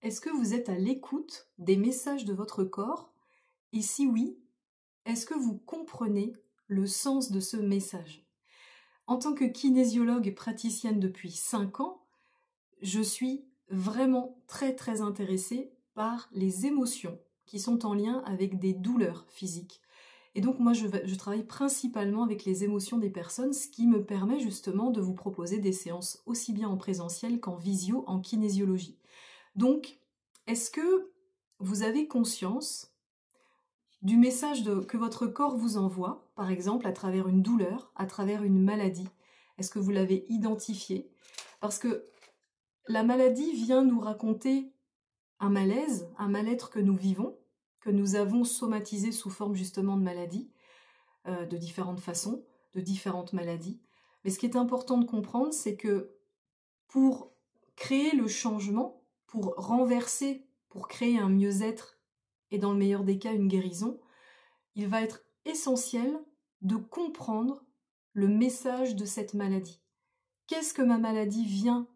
est-ce que vous êtes à l'écoute des messages de votre corps? Et si oui, est-ce que vous comprenez le sens de ce message? En tant que kinésiologue et praticienne depuis 5 ans, je suis vraiment très intéressée par les émotions qui sont en lien avec des douleurs physiques. Et donc moi je travaille principalement avec les émotions des personnes, ce qui me permet justement de vous proposer des séances aussi bien en présentiel qu'en visio, en kinésiologie. Donc, est-ce que vous avez conscience du message que votre corps vous envoie, par exemple à travers une douleur, à travers une maladie? Est-ce que vous l'avez identifié? Parce que la maladie vient nous raconter un malaise, un mal-être que nous vivons, que nous avons somatisé sous forme justement de maladie, de différentes façons, de différentes maladies. Mais ce qui est important de comprendre, c'est que pour créer le changement, pour renverser, pour créer un mieux-être et dans le meilleur des cas une guérison, il va être essentiel de comprendre le message de cette maladie. Qu'est-ce que ma maladie vient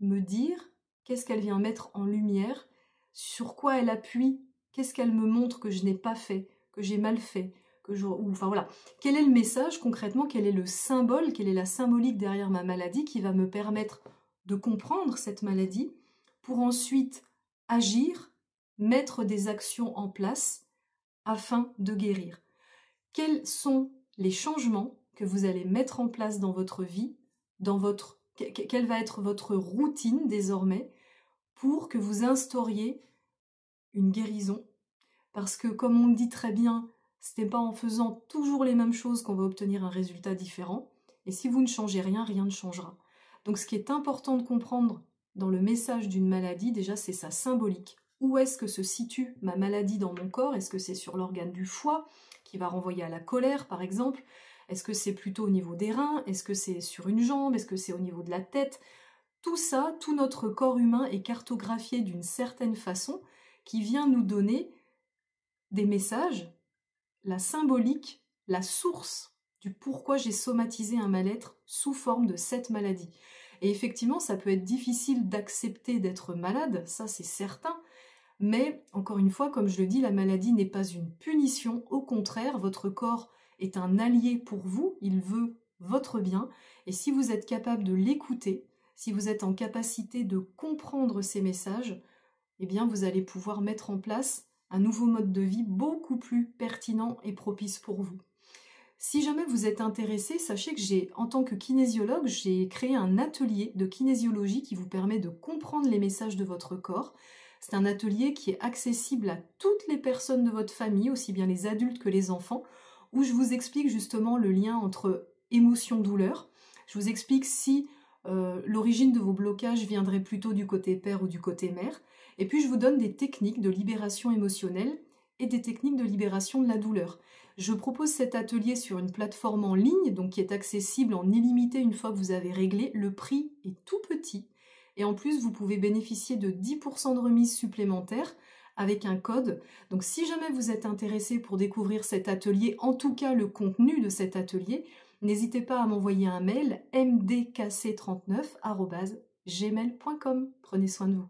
me dire? Qu'est-ce qu'elle vient mettre en lumière? Sur quoi elle appuie? Qu'est-ce qu'elle me montre que je n'ai pas fait, que j'ai mal fait, enfin voilà. Quel est le message concrètement? Quel est le symbole? Quelle est la symbolique derrière ma maladie qui va me permettre de comprendre cette maladie pour ensuite agir, mettre des actions en place afin de guérir? Quels sont les changements que vous allez mettre en place dans votre vie, quelle va être votre routine désormais pour que vous instauriez une guérison? Parce que comme on le dit très bien, ce n'est pas en faisant toujours les mêmes choses qu'on va obtenir un résultat différent. Et si vous ne changez rien, rien ne changera. Donc ce qui est important de comprendre dans le message d'une maladie, déjà c'est sa symbolique. Où est-ce que se situe ma maladie dans mon corps? Est-ce que c'est sur l'organe du foie qui va renvoyer à la colère par exemple? Est-ce que c'est plutôt au niveau des reins? Est-ce que c'est sur une jambe? Est-ce que c'est au niveau de la tête? Tout ça, tout notre corps humain est cartographié d'une certaine façon qui vient nous donner des messages, la symbolique, la source du pourquoi j'ai somatisé un mal-être sous forme de cette maladie. Et effectivement, ça peut être difficile d'accepter d'être malade, ça c'est certain, mais encore une fois, comme je le dis, la maladie n'est pas une punition, au contraire, votre corps est un allié pour vous, il veut votre bien, et si vous êtes capable de l'écouter, si vous êtes en capacité de comprendre ces messages, eh bien vous allez pouvoir mettre en place un nouveau mode de vie beaucoup plus pertinent et propice pour vous. Si jamais vous êtes intéressé, sachez que en tant que kinésiologue, j'ai créé un atelier de kinésiologie qui vous permet de comprendre les messages de votre corps. C'est un atelier qui est accessible à toutes les personnes de votre famille, aussi bien les adultes que les enfants, où je vous explique justement le lien entre émotion-douleur. Je vous explique si l'origine de vos blocages viendrait plutôt du côté père ou du côté mère. Et puis je vous donne des techniques de libération émotionnelle et des techniques de libération de la douleur. Je propose cet atelier sur une plateforme en ligne, donc qui est accessible en illimité une fois que vous avez réglé. Le prix est tout petit. Et en plus, vous pouvez bénéficier de 10% de remise supplémentaire avec un code. Donc si jamais vous êtes intéressé pour découvrir cet atelier, en tout cas le contenu de cet atelier, n'hésitez pas à m'envoyer un mail mdkc39@gmail.com. Prenez soin de vous.